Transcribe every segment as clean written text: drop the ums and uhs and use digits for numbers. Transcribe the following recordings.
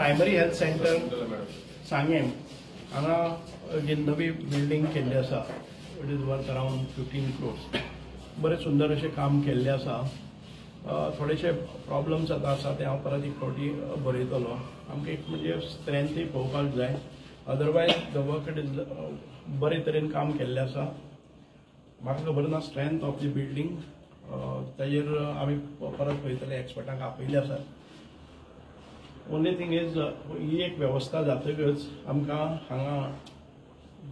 Primary health centre Sanguem हांगा जी नवी building केल्ली आसा it is worth around 15 crores बरें सुंदर अशें काम केल्लें आसा. थोडेशे प्रॉब्लम्स आसा ते हांव परत एक फावटी बरयतलो. आमकां एक म्हणजे स्ट्रेंथूय पळोवपाक जाय. Otherwise the work it is बरे तरेन काम केल्लें आसा. म्हाका खबर ना स्ट्रेंथ ऑफ द बिल्डींग ताजेर आमी परत पळयतले एक्सपर्टांक आपयले आसा. ओनली थिंग इज ही एक वेवस्था जातकच आमकां हांगा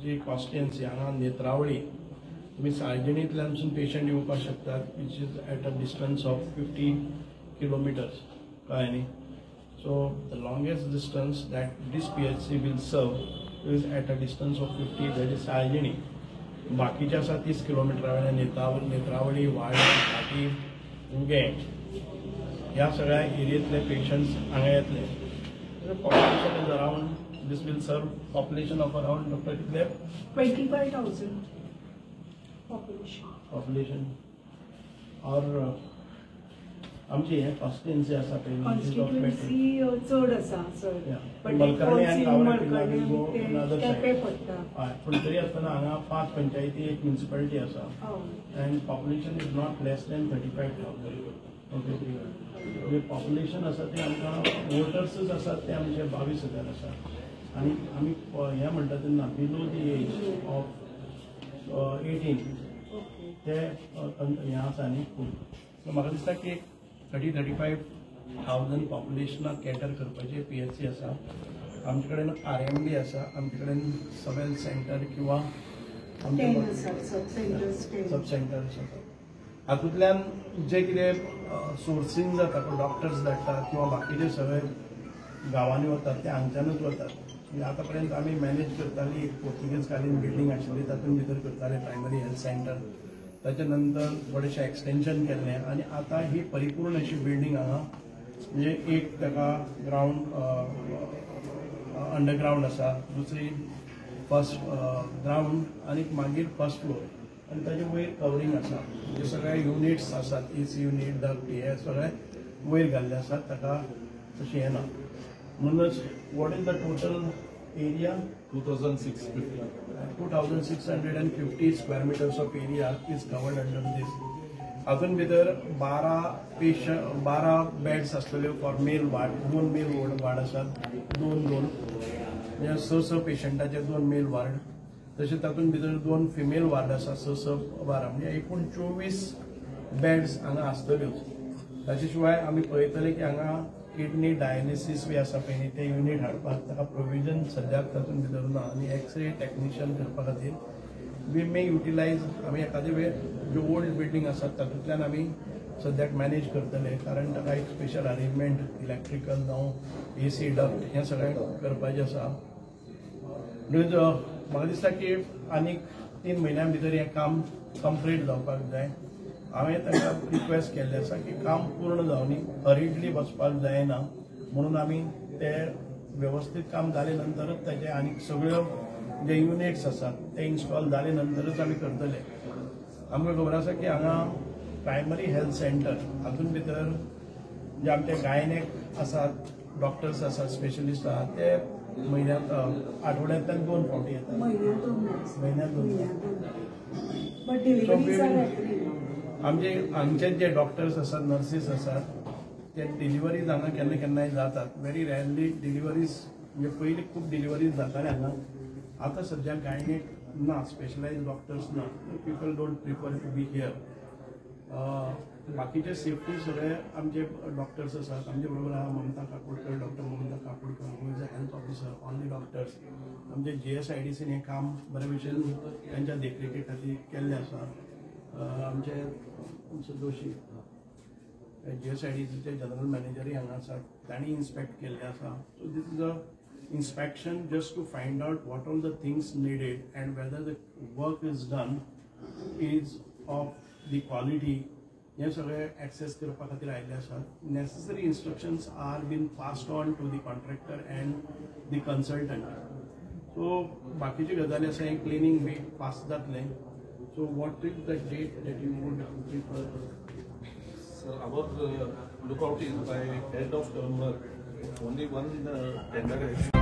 जी कॉन्स्टिट्युएन्सी हांगा नेत्रावळी तुम्ही सार्वजनिकल्यानसून पेशंट येवपाक शकतात which is at a distance of 50 kilometers कळ्ळें न्ही. So the longest distance that this PHC will serve is at a distance of 50 that is सार्वजनिक. बाकीचे आसा 30 किलोमिटरा वयल्यान नेत्रावळी वाडा घाटी उगे ह्या सगळ्या एरियेतले पेशंट्स हांगा येतले. Population is around this will serve population of around doctor कितले 25,000 पॉप्युलेशन और आमची हे कॉन्स्टिट्युएन्सी आसा कॉन्स्टिट्युएन्सी चड आसा सर. मलकर्णी आनी मलकर्णी गांवडे केपें पडटा. हय पूण तरी आसतना हांगा 5 पंचायती एक म्युनिसिपालिटी आसा end population is not less than 35,000. Okay म्हणजे पॉप्युलेशन आसा ते आमकां वोटर्सच आसात ते आमचे 22,000 आसा. आनी आमी हें म्हणटा तेन्ना बिलो दी एज ऑफ 18 ते हें आसा न्ही खूब. सो म्हाका दिसता की 30-35,000 पॉप्युलेशनाक कॅटर करपाचें PHC आसा. आमचे कडेन RMD आसा. आमचे कडेन सब हेल्थ सेंटर किंवा सब सेंटर्स आसा. हातूंतल्यान जे कितें सोर्सींग जाता डॉक्टर्स धाडटात किंवा बाकीचे सगळे गांवांनी वतात ते हांगच्यानूच वतात. म्हणजे आतां पर्यंत आमी मॅनेज करताली एक पोर्तुगेज कालीन बिल्डींग आशिल्ली तातूंत भितर करताले प्रायमरी हेल्थ सेंटर. ताचे नंतर थोडेशें एक्सटेंशन केल्लें आनी आतां ही परिपूर्ण अशी बिल्डींग हांगा म्हणजे एक ताका ग्रावंड अंडरग्रावंड आसा. दुसरी फर्स्ट ग्रावंड आनी मागीर फर्स्ट फ्लोर आनी ताचे वयर कवरींग आसा. जे सगळे युनिट्स आसात AC युनिट डक्ट हे सगळे वयर घाल्ले आसात. ताका तशें हें ना. म्हणूनच what is the total area 2,650 square meters of area is covered under this. हातून भितर 12 बेड्स आसलेल्यो for male ward. 2 male ward आसात. 2 म्हणजे 6 पेशंटाचे 2 मेल वार्ड. तशेंच तातूंत भितर 2 फिमेल वार्ड आसा 6 12 म्हणजे एकूण 24 बेड्स हांगा आसतल्योच. ताचे शिवाय आमी पळयतले की हांगा किडनी डायलिसीस बी आसा पळय न्ही ते युनिट हाडपाक ताका प्रोविजन सद्याक तातूंत भितर ना. आनी एक्सरे टेक्निशियन करपा खातीर वी मे युटिलायज आमी एखादे वेळ ज्यो ओल्ड बिल्डींग आसात तातूंतल्यान आमी सद्याक मॅनेज करतले. कारण ताका एक स्पेशल अरेंजमेंट इलेक्ट्रिकल जावं AC डक्ट हें सगळें करपाचें आसा. म्हणून म्हाका दिसता की आनीक 3 म्हयन्यां भितर हें काम कंप्लीट जावपाक जाय. हांवें तांकां रिक्वेस्ट केल्लें आसा की काम पूर्ण जावनी हरिडली वचपाक जायना. म्हणून आमी ते वेवस्थीत काम जाले नंतरच ताचे आनीक सगळ्यो जे युनिट्स आसात ते इन्स्टॉल जाले नंतरच आमी करतले. आमकां खबर आसा की हांगा प्रायमरी हेल्थ सेंटर हातूंत भितर जे आमचे गायनेक आसात डॉक्टर्स आसात स्पेशलिस्ट आसात ते म्हयन्यांत आठवड्यांतल्यान 2 फावटी येतात. म्हयन्यांत 2 आमचे जे डॉक्टर्स आसात नर्सीस आसात ते डिलिव्हरीज हांगा केन्ना केन्नाय जातात. व्हेरी रेअरली डिलिव्हरीज म्हणजे पयलीं खूब डिलिव्हरीज जाताले हांगा. आतां सद्याक गायनेक ना स्पेशलायज्ड डॉक्टर्स ना. People don't prefer to be here. बाकीचे सेफ्टी सगळे आमचे डॉक्टर्स आसात. आमचे बरोबर आहा Mamta Kakodkar doctor Mamta Kakodkar who is a health officer. All the doctors आमचे JSIDCन हें काम बरे भशेन तांच्या देखरेखी खातीर केल्लें आसा. आमचे दोशी JSIDCचे जनरल मॅनेजरूय हांगा आसात. तांणी इन्स्पेक्ट केल्लें आसा. So this is a inspection just to find out what all the things needed and whether the work is done is of the quality. हे सगळे एक्सेस करपा खातीर आयिल्ले आसात. Necessary instructions are been passed on to the contractor and the consultant. So बाकीचे गजाली आसा हें क्लिनींग बी फास्ट जातलें. So what is the date that you would prefer? Sir, our lookout is by end of November only one tender is